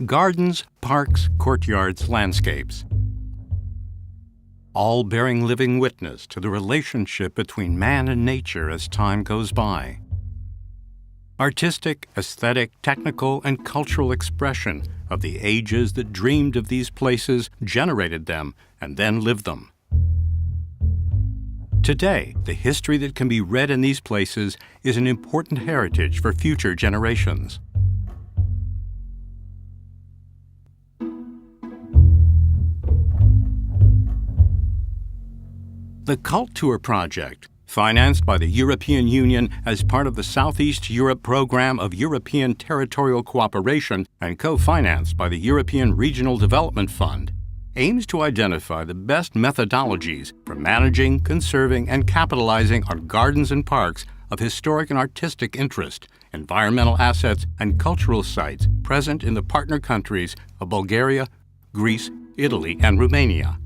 Gardens, parks, courtyards, landscapes, all bearing living witness to the relationship between man and nature as time goes by. Artistic, aesthetic, technical, and cultural expression of the ages that dreamed of these places, generated them, and then lived them. Today, the history that can be read in these places is an important heritage for future generations. The CultTour project, financed by the European Union as part of the Southeast Europe Program of European Territorial Co-operation and co-financed by the European Regional Development Fund, aims to identify the best methodologies for managing, conserving, and capitalizing on gardens and parks of historic and artistic interest, environmental assets, and cultural sites present in the partner countries of Bulgaria, Greece, Italy, and Romania.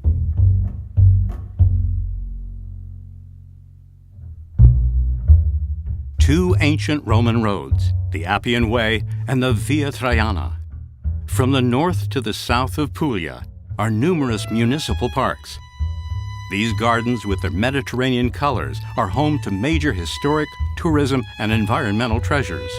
Two ancient Roman roads, the Appian Way and the Via Traiana. From the north to the south of Puglia are numerous municipal parks. These gardens, with their Mediterranean colors, are home to major historic, tourism, and environmental treasures.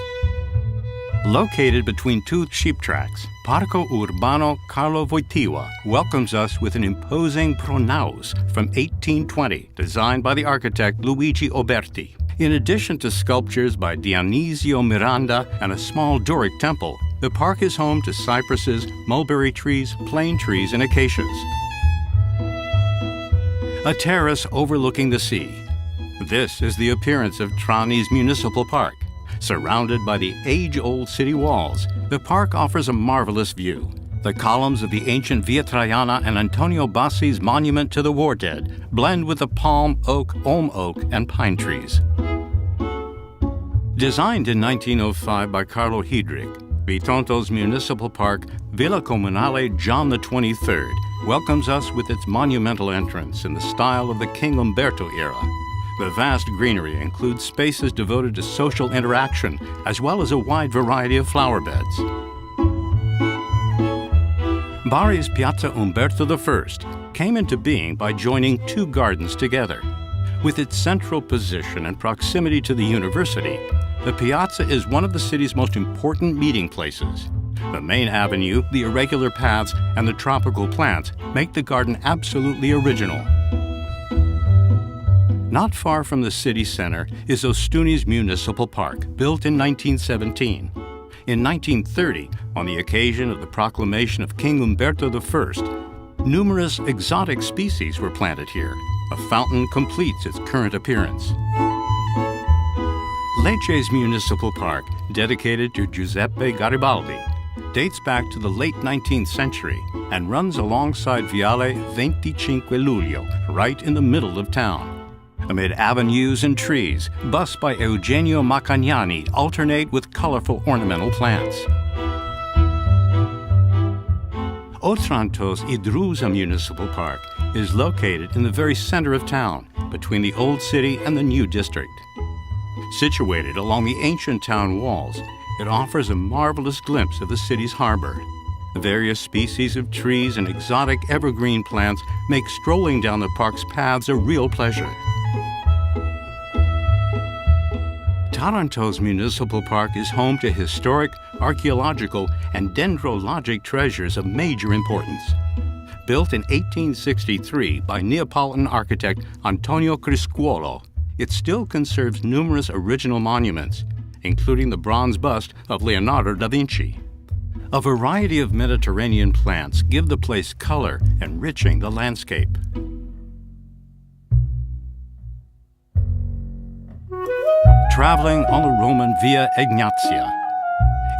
Located between two sheep tracks, Parco Urbano Carlo Wojtyła welcomes us with an imposing pronaos from 1820, designed by the architect Luigi Oberti. In addition to sculptures by Dionisio Miranda and a small Doric temple, the park is home to cypresses, mulberry trees, plane trees, and acacias. A terrace overlooking the sea. This is the appearance of Trani's Municipal Park. Surrounded by the age-old city walls, the park offers a marvelous view. The columns of the ancient Via Traiana and Antonio Bassi's monument to the war dead blend with the palm, oak, olm oak, and pine trees. Designed in 1905 by Carlo Hidric, Bitonto's municipal park, Villa Comunale John XXIII, welcomes us with its monumental entrance in the style of the King Umberto era. The vast greenery includes spaces devoted to social interaction, as well as a wide variety of flower beds. Bari's Piazza Umberto I came into being by joining two gardens together. With its central position and proximity to the university, the piazza is one of the city's most important meeting places. The main avenue, the irregular paths, and the tropical plants make the garden absolutely original. Not far from the city center is Ostuni's Municipal Park, built in 1917. In 1930, on the occasion of the proclamation of King Umberto I, numerous exotic species were planted here. A fountain completes its current appearance. Lecce's Municipal Park, dedicated to Giuseppe Garibaldi, dates back to the late 19th century and runs alongside Viale 25 Luglio, right in the middle of town. Amid avenues and trees, busts by Eugenio Macagnani alternate with colorful ornamental plants. Otranto's Idrusa Municipal Park is located in the very center of town, between the old city and the new district. Situated along the ancient town walls, it offers a marvelous glimpse of the city's harbor. Various species of trees and exotic evergreen plants make strolling down the park's paths a real pleasure. Taranto's Municipal Park is home to historic, archaeological, and dendrologic treasures of major importance. Built in 1863 by Neapolitan architect Antonio Criscuolo, it still conserves numerous original monuments, including the bronze bust of Leonardo da Vinci. A variety of Mediterranean plants give the place color, enriching the landscape. Traveling on the Roman Via Egnatia,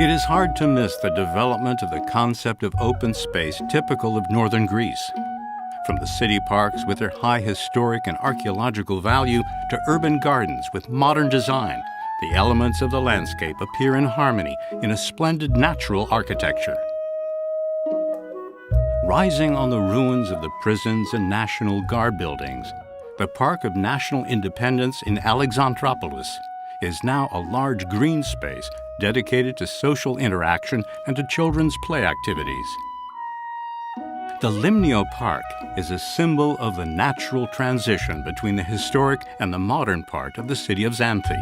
it is hard to miss the development of the concept of open space typical of northern Greece. From the city parks with their high historic and archaeological value to urban gardens with modern design, the elements of the landscape appear in harmony in a splendid natural architecture. Rising on the ruins of the prisons and National Guard buildings, the Park of National Independence in Alexandroupolis is now a large green space dedicated to social interaction and to children's play activities. The Limnio Park is a symbol of the natural transition between the historic and the modern part of the city of Xanthi.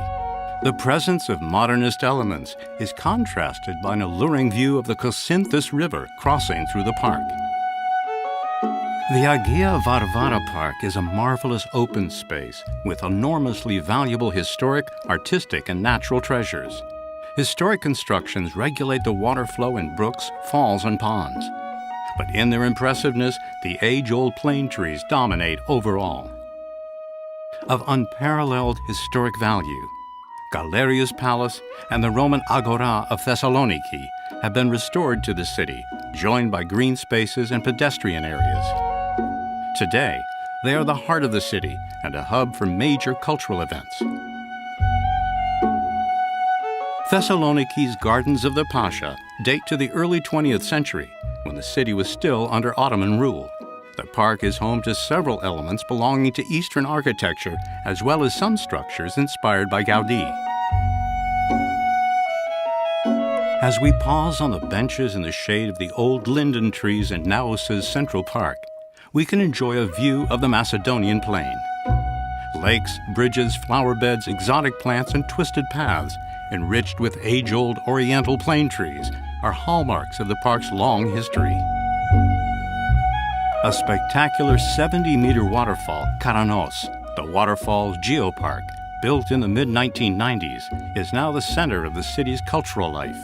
The presence of modernist elements is contrasted by an alluring view of the Cosinthus River crossing through the park. The Agia Varvara Park is a marvelous open space with enormously valuable historic, artistic, and natural treasures. Historic constructions regulate the water flow in brooks, falls, and ponds. But in their impressiveness, the age-old plane trees dominate overall. Of unparalleled historic value, Galeria's Palace and the Roman Agora of Thessaloniki have been restored to the city, joined by green spaces and pedestrian areas. Today, they are the heart of the city and a hub for major cultural events. Thessaloniki's Gardens of the Pasha date to the early 20th century, when the city was still under Ottoman rule. The park is home to several elements belonging to Eastern architecture, as well as some structures inspired by Gaudi. As we pause on the benches in the shade of the old linden trees in Naos's Central Park, we can enjoy a view of the Macedonian plain. Lakes, bridges, flower beds, exotic plants, and twisted paths, enriched with age-old oriental plane trees, are hallmarks of the park's long history. A spectacular 70-meter waterfall, Karanos, the waterfall's geopark, built in the mid-1990s, is now the center of the city's cultural life.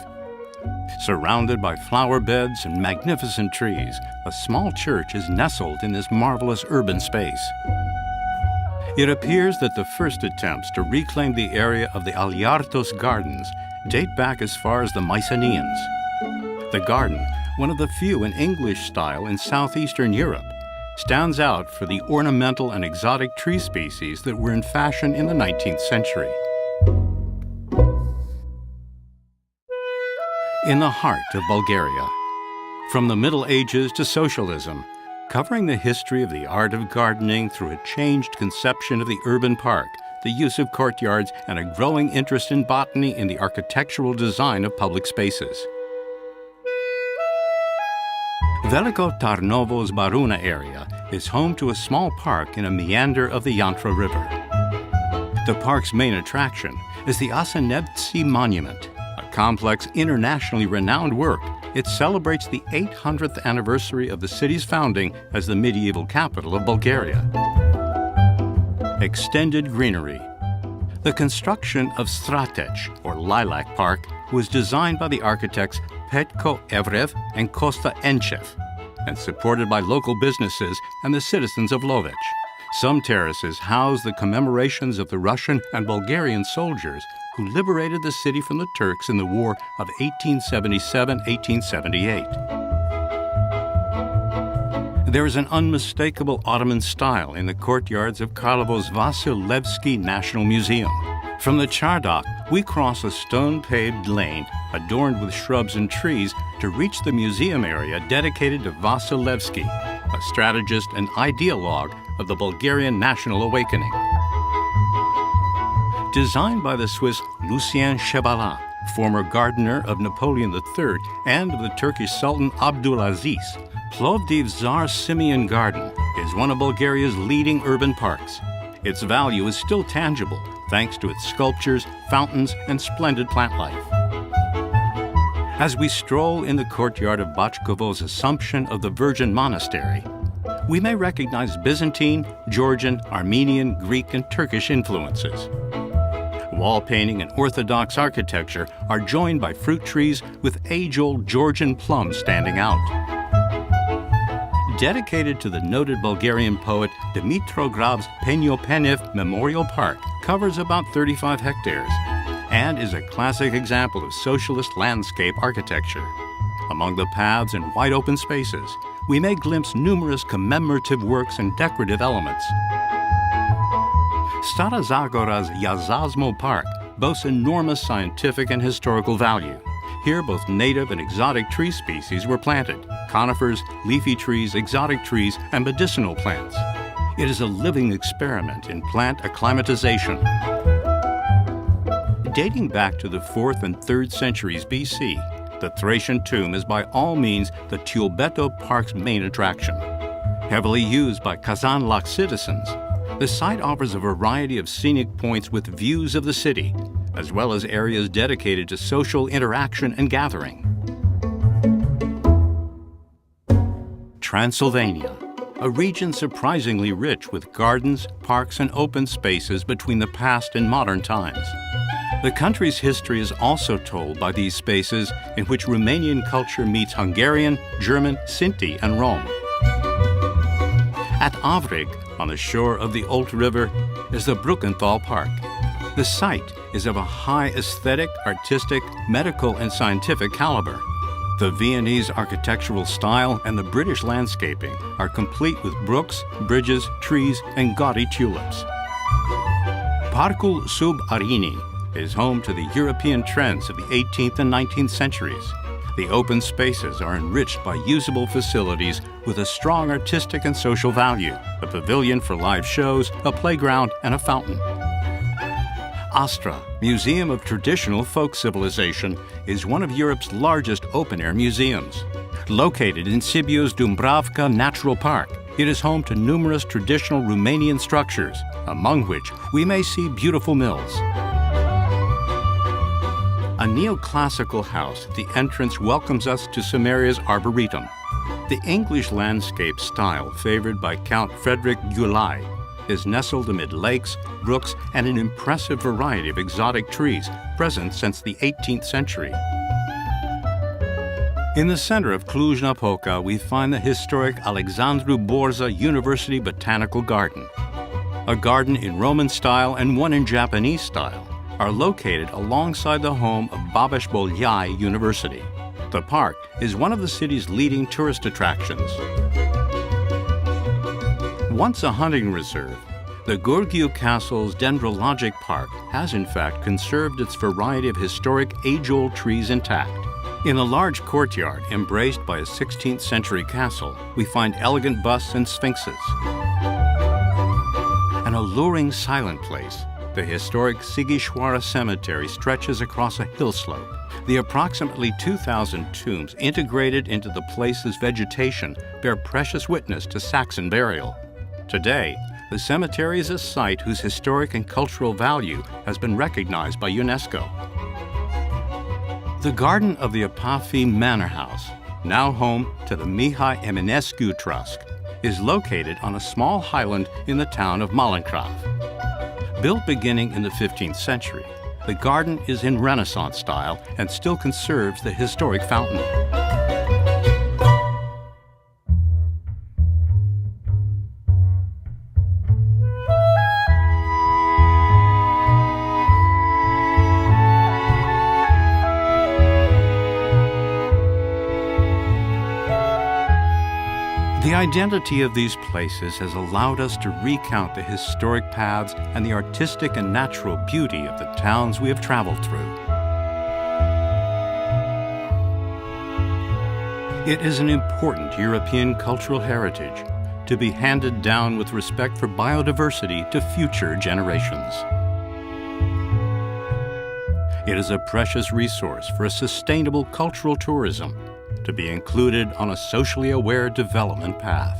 Surrounded by flower beds and magnificent trees, a small church is nestled in this marvelous urban space. It appears that the first attempts to reclaim the area of the Aliartos Gardens date back as far as the Mycenaeans. The garden, one of the few in English style in southeastern Europe, stands out for the ornamental and exotic tree species that were in fashion in the 19th century. In the heart of Bulgaria, from the Middle Ages to socialism, covering the history of the art of gardening through a changed conception of the urban park, the use of courtyards, and a growing interest in botany in the architectural design of public spaces. Veliko Tarnovo's Baruna area is home to a small park in a meander of the Yantra River. The park's main attraction is the Asenevtsi Monument, a complex, internationally renowned work. It celebrates the 800th anniversary of the city's founding as the medieval capital of Bulgaria. Extended greenery. The construction of Stratech, or Lilac Park, was designed by the architects Petko Evrev and Kosta Enchev, and supported by local businesses and the citizens of Lovech. Some terraces house the commemorations of the Russian and Bulgarian soldiers who liberated the city from the Turks in the War of 1877-1878. There is an unmistakable Ottoman style in the courtyards of Karlovo's Vasilevsky National Museum. From the Chardok, we cross a stone-paved lane adorned with shrubs and trees to reach the museum area dedicated to Vasilevsky, a strategist and ideologue of the Bulgarian national awakening. Designed by the Swiss Lucien Chebalat, former gardener of Napoleon III and of the Turkish Sultan Abdulaziz, Plovdiv's Tsar Simeon Garden is one of Bulgaria's leading urban parks. Its value is still tangible thanks to its sculptures, fountains, and splendid plant life. As we stroll in the courtyard of Bachkovo's Assumption of the Virgin Monastery, we may recognize Byzantine, Georgian, Armenian, Greek, and Turkish influences. Wall painting and Orthodox architecture are joined by fruit trees with age-old Georgian plums standing out. Dedicated to the noted Bulgarian poet Dimitrograd's Penyopenev Memorial Park, covers about 35 hectares and is a classic example of socialist landscape architecture. Among the paths and wide open spaces, we may glimpse numerous commemorative works and decorative elements. Stara Zagora's Yazazmo Park boasts enormous scientific and historical value. Here, both native and exotic tree species were planted: conifers, leafy trees, exotic trees, and medicinal plants. It is a living experiment in plant acclimatization. Dating back to the 4th and 3rd centuries BC, the Thracian tomb is by all means the Tiulbeto Park's main attraction. Heavily used by Kazan-Lak citizens, the site offers a variety of scenic points with views of the city, as well as areas dedicated to social interaction and gathering. Transylvania, a region surprisingly rich with gardens, parks, and open spaces between the past and modern times. The country's history is also told by these spaces in which Romanian culture meets Hungarian, German, Sinti, and Rome. At Avrig, on the shore of the Olt River, is the Bruckenthal Park. The site is of a high aesthetic, artistic, medical, and scientific caliber. The Viennese architectural style and the British landscaping are complete with brooks, bridges, trees, and gaudy tulips. Parcul sub Arini is home to the European trends of the 18th and 19th centuries. The open spaces are enriched by usable facilities with a strong artistic and social value, a pavilion for live shows, a playground, and a fountain. Astra, Museum of Traditional Folk Civilization, is one of Europe's largest open-air museums. Located in Sibiu's Dumbravka Natural Park, it is home to numerous traditional Romanian structures, among which we may see beautiful mills. A neoclassical house at the entrance welcomes us to Sumeria's Arboretum. The English landscape style favored by Count Frederick Gyulai is nestled amid lakes, brooks, and an impressive variety of exotic trees present since the 18th century. In the center of Cluj-Napoca, we find the historic Alexandru Borza University Botanical Garden. A garden in Roman style and one in Japanese style are located alongside the home of Babeș-Bolyai University. The park is one of the city's leading tourist attractions. Once a hunting reserve, the Gheorghiu Castle's Dendrologic Park has in fact conserved its variety of historic age-old trees intact. In a large courtyard embraced by a 16th century castle, we find elegant busts and sphinxes. An alluring silent place, the historic Sighișoara Cemetery stretches across a hill slope. The approximately 2,000 tombs integrated into the place's vegetation bear precious witness to Saxon burial. Today, the cemetery is a site whose historic and cultural value has been recognized by UNESCO. The garden of the Apafi Manor House, now home to the Mihai Eminescu Trust, is located on a small highland in the town of Malencrav. Built beginning in the 15th century, the garden is in Renaissance style and still conserves the historic fountain. The identity of these places has allowed us to recount the historic paths and the artistic and natural beauty of the towns we have traveled through. It is an important European cultural heritage to be handed down with respect for biodiversity to future generations. It is a precious resource for a sustainable cultural tourism to be included on a socially aware development path.